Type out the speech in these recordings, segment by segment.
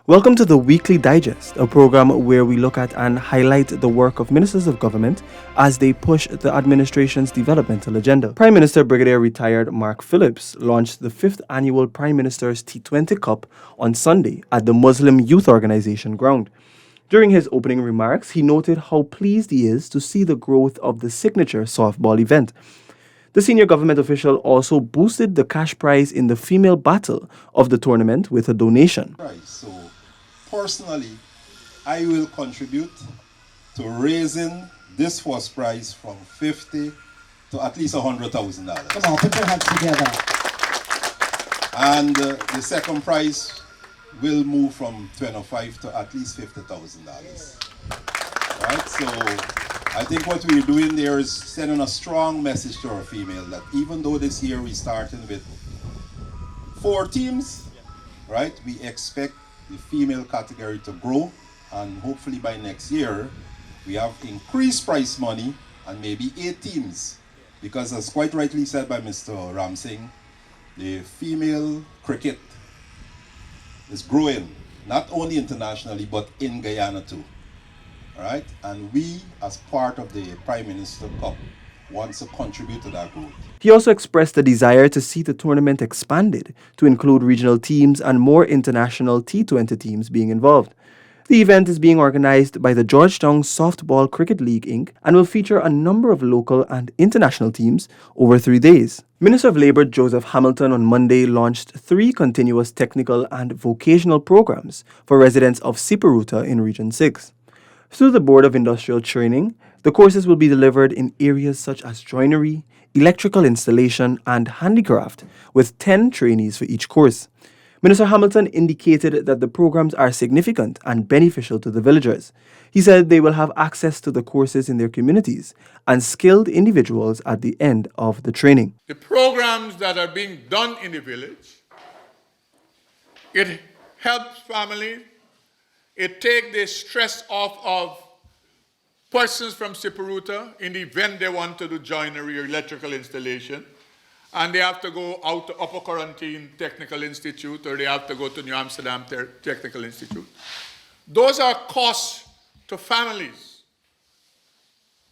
Welcome to the Weekly Digest, a program where we look at and highlight the work of ministers of government as they push the administration's developmental agenda. Prime Minister Brigadier Retired Mark Phillips launched the 5th Annual Prime Minister's T20 Cup on Sunday at the Muslim Youth Organization ground. During his opening remarks, he noted how pleased he is to see the growth of the signature softball event. The senior government official also boosted the cash prize in the female battle of the tournament with a donation. So, personally, I will contribute to raising this first prize from $50,000 to at least $100,000. Come on, put your hands together. And the second prize will move from $25,000 to at least $50,000. Right? So, I think what we're doing there is sending a strong message to our female that even though this year we're starting with 4 teams, right? We expect the female category to grow, and hopefully by next year we have increased prize money and maybe 8 teams, because as quite rightly said by Mr. Ramsingh, the female cricket is growing, not only internationally but in Guyana too. Right? And we, as part of the Prime Minister Cup, want to contribute to that growth. He also expressed a desire to see the tournament expanded to include regional teams and more international T20 teams being involved. The event is being organized by the Georgetown Softball Cricket League Inc. and will feature a number of local and international teams over 3 days. Minister of Labour Joseph Hamilton on Monday launched 3 continuous technical and vocational programs for residents of Siparuta in Region 6. Through the Board of Industrial Training, the courses will be delivered in areas such as joinery, electrical installation, and handicraft, with 10 trainees for each course. Minister Hamilton indicated that the programs are significant and beneficial to the villagers. He said they will have access to the courses in their communities and skilled individuals at the end of the training. The programs that are being done in the village, it helps families. It takes the stress off of persons from Siparuta in the event they want to do joinery or electrical installation, and they have to go out to Upper Quarantine Technical Institute, or they have to go to New Amsterdam Technical Institute. Those are costs to families,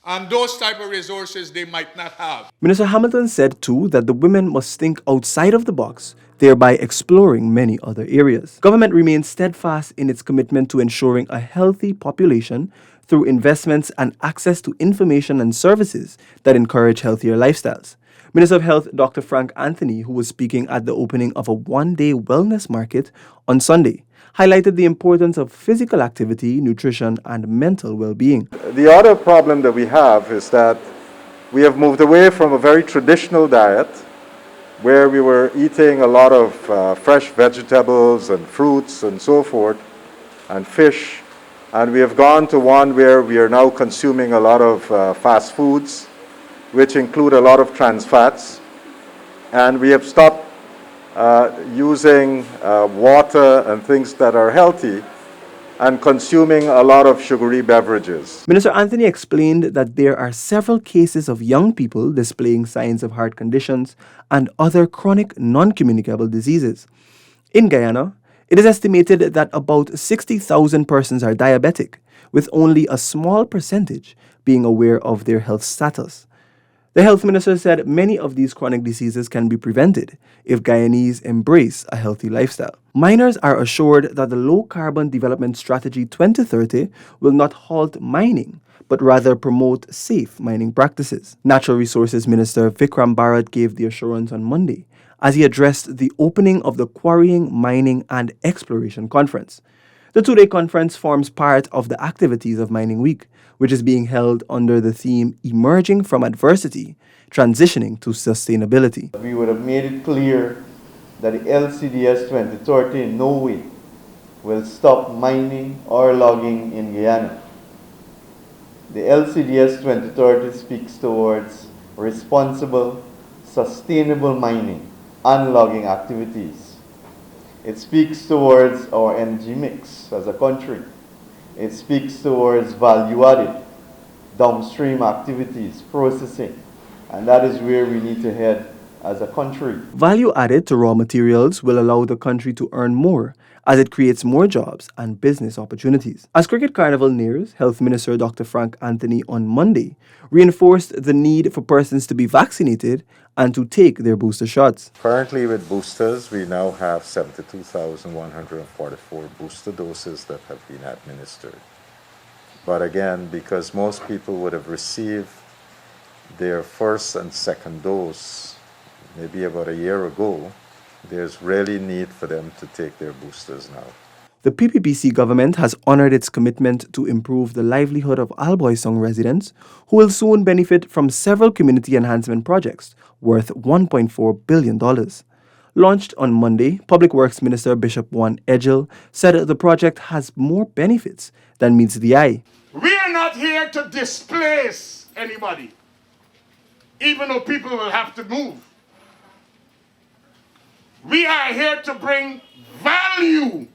and those type of resources they might not have. Minister Hamilton said too that the women must think outside of the box, thereby exploring many other areas. Government remains steadfast in its commitment to ensuring a healthy population through investments and access to information and services that encourage healthier lifestyles. Minister of Health Dr. Frank Anthony, who was speaking at the opening of a one-day wellness market on Sunday, highlighted the importance of physical activity, nutrition, and mental well-being. The other problem that we have is that we have moved away from a very traditional diet where we were eating a lot of fresh vegetables and fruits and so forth, and fish, and we have gone to one where we are now consuming a lot of fast foods, which include a lot of trans fats, and we have stopped using water and things that are healthy and consuming a lot of sugary beverages. Minister Anthony explained that there are several cases of young people displaying signs of heart conditions and other chronic non-communicable diseases. In Guyana, it is estimated that about 60,000 persons are diabetic, with only a small percentage being aware of their health status. The health minister said many of these chronic diseases can be prevented if Guyanese embrace a healthy lifestyle. Miners are assured that the Low Carbon Development Strategy 2030 will not halt mining, but rather promote safe mining practices. Natural Resources Minister Vikram Bharat gave the assurance on Monday as he addressed the opening of the Quarrying, Mining and Exploration Conference. The 2-day conference forms part of the activities of Mining Week, which is being held under the theme Emerging from Adversity, Transitioning to Sustainability. We would have made it clear that the LCDS 2030 in no way will stop mining or logging in Guyana. The LCDS 2030 speaks towards responsible, sustainable mining and logging activities. It speaks towards our energy mix as a country. It speaks towards value-added, downstream activities, processing, and that is where we need to head as a country. Value added to raw materials will allow the country to earn more as it creates more jobs and business opportunities. As Cricket Carnival nears, Health Minister Dr. Frank Anthony on Monday reinforced the need for persons to be vaccinated and to take their booster shots. Currently with boosters, we now have 72,144 booster doses that have been administered. But again, because most people would have received their first and second dose maybe about a year ago, there's really need for them to take their boosters now. The PPPC government has honored its commitment to improve the livelihood of Alboisong residents who will soon benefit from several community enhancement projects worth $1.4 billion. Launched on Monday, Public Works Minister Bishop Juan Edgel said the project has more benefits than meets the eye. We are not here to displace anybody, even though people will have to move. We are here to bring value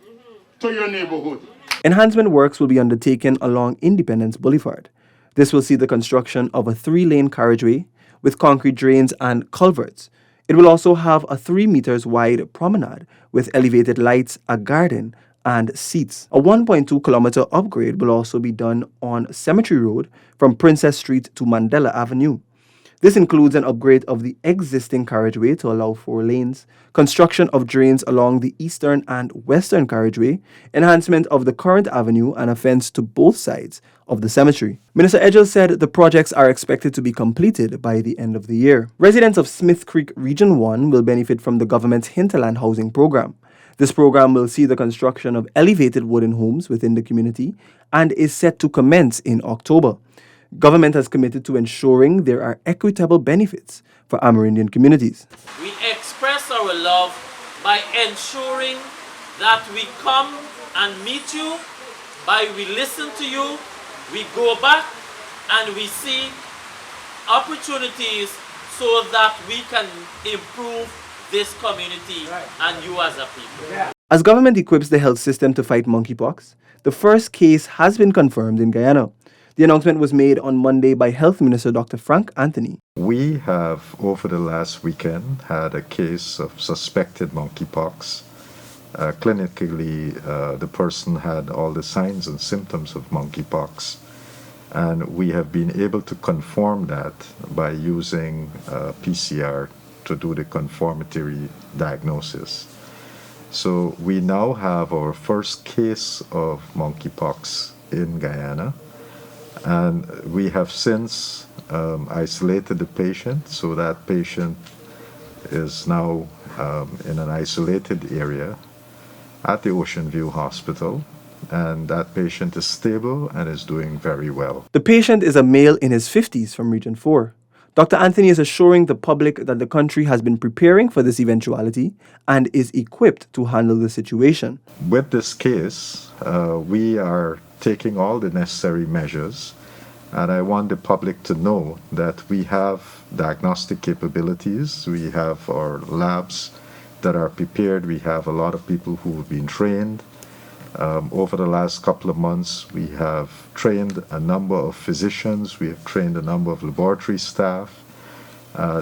to your neighborhood. Enhancement works will be undertaken along Independence Boulevard. This will see the construction of a 3-lane carriageway with concrete drains and culverts. It will also have a 3 meters wide promenade with elevated lights, a garden, and seats. A 1.2 kilometer upgrade will also be done on Cemetery Road from Princess Street to Mandela Avenue. This includes an upgrade of the existing carriageway to allow 4 lanes, construction of drains along the eastern and western carriageway, enhancement of the current avenue, and a fence to both sides of the cemetery. Minister Edgel said the projects are expected to be completed by the end of the year. Residents of Smith Creek Region 1 will benefit from the government's Hinterland housing program. This program will see the construction of elevated wooden homes within the community and is set to commence in October. Government has committed to ensuring there are equitable benefits for Amerindian communities. We express our love by ensuring that we come and meet you, by we listen to you, we go back and we see opportunities so that we can improve this community and you as a people. As government equips the health system to fight monkeypox, the first case has been confirmed in Guyana. The announcement was made on Monday by Health Minister Dr. Frank Anthony. We have, over the last weekend, had a case of suspected monkeypox. Clinically, the person had all the signs and symptoms of monkeypox, and we have been able to confirm that by using PCR to do the confirmatory diagnosis. So we now have our first case of monkeypox in Guyana. And we have since isolated the patient, so that patient is now in an isolated area at the Ocean View Hospital, and that patient is stable and is doing very well. The patient is a male in his 50s from Region 4. Dr. Anthony is assuring the public that the country has been preparing for this eventuality and is equipped to handle the situation. With this case, we are taking all the necessary measures, and I want the public to know that we have diagnostic capabilities, we have our labs that are prepared, we have a lot of people who have been trained. Over the last couple of months, we have trained a number of physicians, we have trained a number of laboratory staff,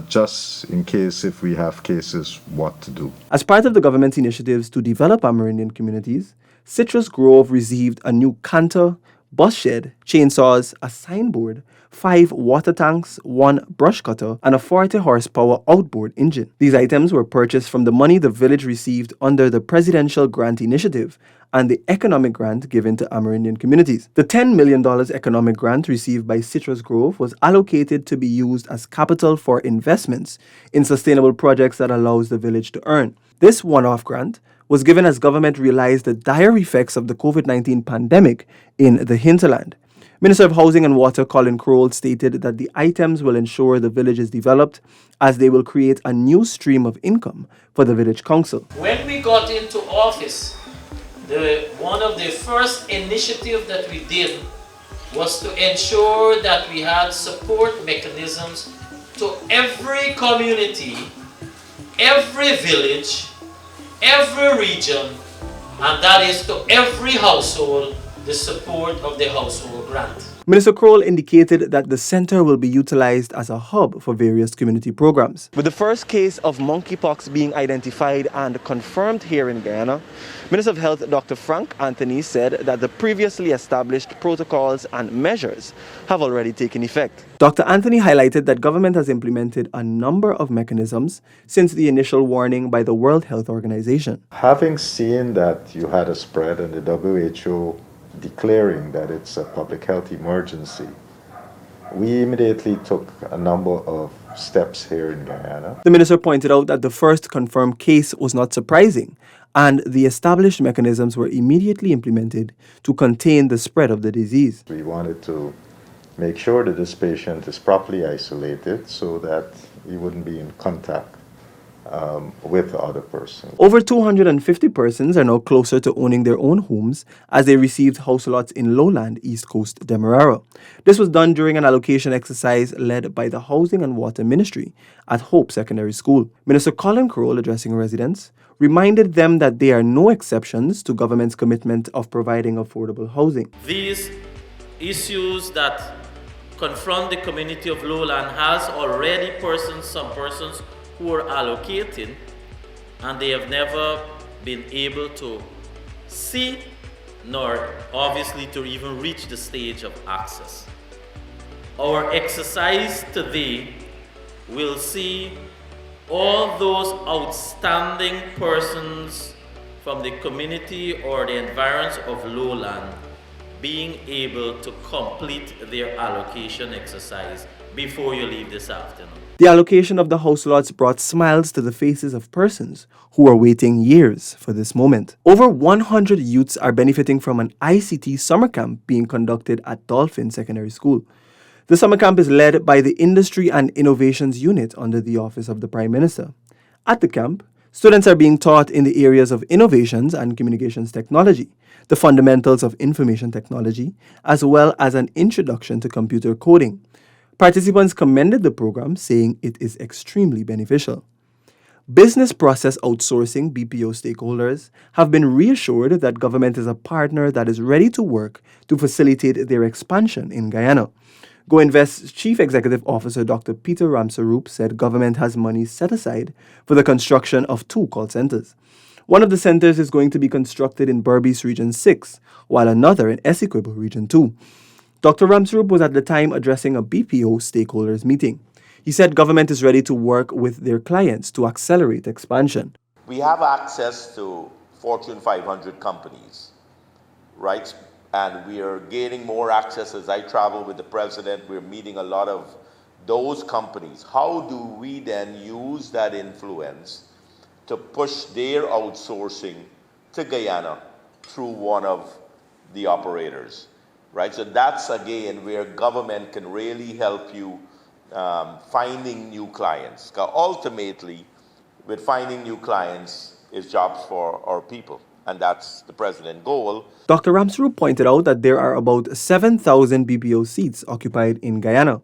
just in case if we have cases, what to do. As part of the government's initiatives to develop Amerindian communities, Citrus Grove received a new canter, bus shed, chainsaws, a signboard, 5 water tanks, 1 brush cutter, and a 40 horsepower outboard engine. These items were purchased from the money the village received under the Presidential Grant Initiative and the economic grant given to Amerindian communities. The $10 million economic grant received by Citrus Grove was allocated to be used as capital for investments in sustainable projects that allows the village to earn. This one-off grant was given as government realized the dire effects of the COVID-19 pandemic in the hinterland. Minister of Housing and Water Colin Crowell stated that the items will ensure the village is developed as they will create a new stream of income for the village council. When we got into office, one of the first initiatives that we did was to ensure that we had support mechanisms to every community, every village, every region, and that is to every household the support of the household grant. Minister Kroll indicated that the center will be utilized as a hub for various community programs. With the first case of monkeypox being identified and confirmed here in Guyana, Minister of Health Dr. Frank Anthony said that the previously established protocols and measures have already taken effect. Dr. Anthony highlighted that government has implemented a number of mechanisms since the initial warning by the World Health Organization. Having seen that you had a spread and the WHO declaring that it's a public health emergency, we immediately took a number of steps here in Guyana. The minister pointed out that the first confirmed case was not surprising, and the established mechanisms were immediately implemented to contain the spread of the disease. We wanted to make sure that this patient is properly isolated so that he wouldn't be in contact with other persons. Over 250 persons are now closer to owning their own homes as they received house lots in lowland East Coast Demerara. This was done during an allocation exercise led by the Housing and Water Ministry at Hope Secondary School. Minister Colin Kroll, addressing residents, reminded them that there are no exceptions to government's commitment of providing affordable housing. These issues that confront the community of lowland has already some persons who are allocated, and they have never been able to see nor obviously to even reach the stage of access. Our exercise today will see all those outstanding persons from the community or the environs of lowland being able to complete their allocation exercise before you leave this afternoon. The allocation of the house lots brought smiles to the faces of persons who were waiting years for this moment. Over 100 youths are benefiting from an Ict Summer Camp being conducted at Dolphin Secondary School. The summer camp is led by the Industry and Innovations Unit under the Office of the Prime Minister. At the camp, students are being taught in the areas of innovations and communications technology, the fundamentals of information technology, as well as an introduction to computer coding. Participants commended the program, saying it is extremely beneficial. Business process outsourcing BPO stakeholders have been reassured that government is a partner that is ready to work to facilitate their expansion in Guyana. GoInvest's Chief Executive Officer Dr. Peter Ramsaroop said government has money set aside for the construction of 2 call centers. One of the centers is going to be constructed in Berbice Region 6, while another in Essequibo Region 2. Dr. Ramsaroop was at the time addressing a BPO stakeholders meeting. He said government is ready to work with their clients to accelerate expansion. We have access to Fortune 500 companies, right? And we are gaining more access as I travel with the president. We're meeting a lot of those companies. How do we then use that influence to push their outsourcing to Guyana through one of the operators? Right, so that's again where government can really help you finding new clients. Because ultimately, with finding new clients is jobs for our people, and that's the president's goal. Dr. Ramsaroop pointed out that there are about 7,000 BPO seats occupied in Guyana.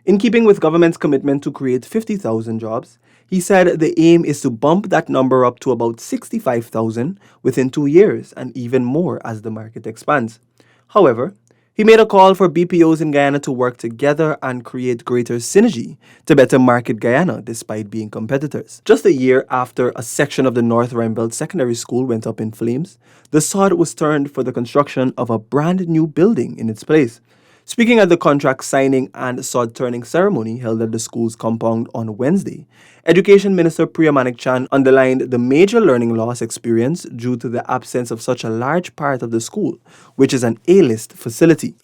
In keeping with government's commitment to create 50,000 jobs, he said the aim is to bump that number up to about 65,000 within 2 years and even more as the market expands. However, he made a call for BPOs in Guyana to work together and create greater synergy to better market Guyana despite being competitors. Just a year after a section of the North Rheinbelt Secondary School went up in flames, the sod was turned for the construction of a brand new building in its place. Speaking at the contract signing and sod turning ceremony held at the school's compound on Wednesday, Education Minister Priya Manik-Chan underlined the major learning loss experienced due to the absence of such a large part of the school, which is an A-list facility.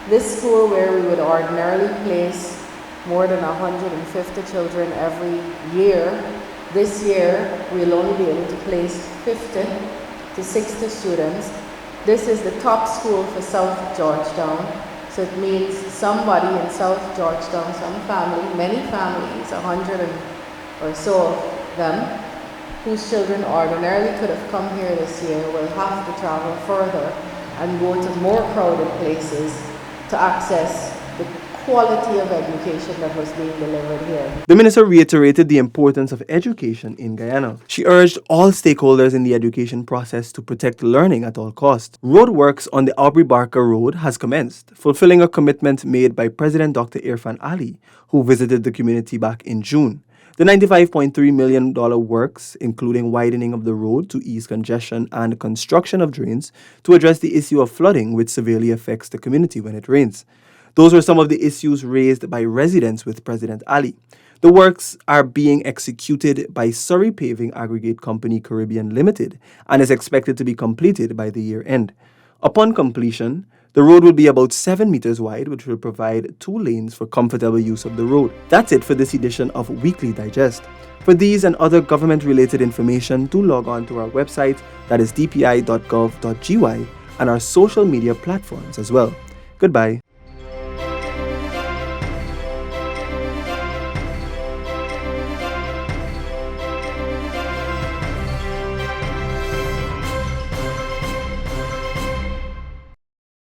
This school, where we would ordinarily place more than 150 children every year, this year we'll only be able to place 50 to 60 students. This is the top school for South Georgetown. So it means somebody in South Georgetown, some family, many families, 100 or so of them, whose children ordinarily could have come here this year will have to travel further and go to more crowded places to access the quality of education that was being delivered here. The minister reiterated the importance of education in Guyana. She urged all stakeholders in the education process to protect learning at all costs. Roadworks on the Aubrey Barker Road has commenced, fulfilling a commitment made by President Dr. Irfan Ali, who visited the community back in June. The $95.3 million works, including widening of the road to ease congestion and construction of drains to address the issue of flooding, which severely affects the community when it rains. Those were some of the issues raised by residents with President Ali. The works are being executed by Surrey Paving Aggregate Company Caribbean Limited and is expected to be completed by the year end. Upon completion, the road will be about 7 meters wide, which will provide 2 lanes for comfortable use of the road. That's it for this edition of Weekly Digest. For these and other government-related information, do log on to our website, that is dpi.gov.gy, and our social media platforms as well. Goodbye.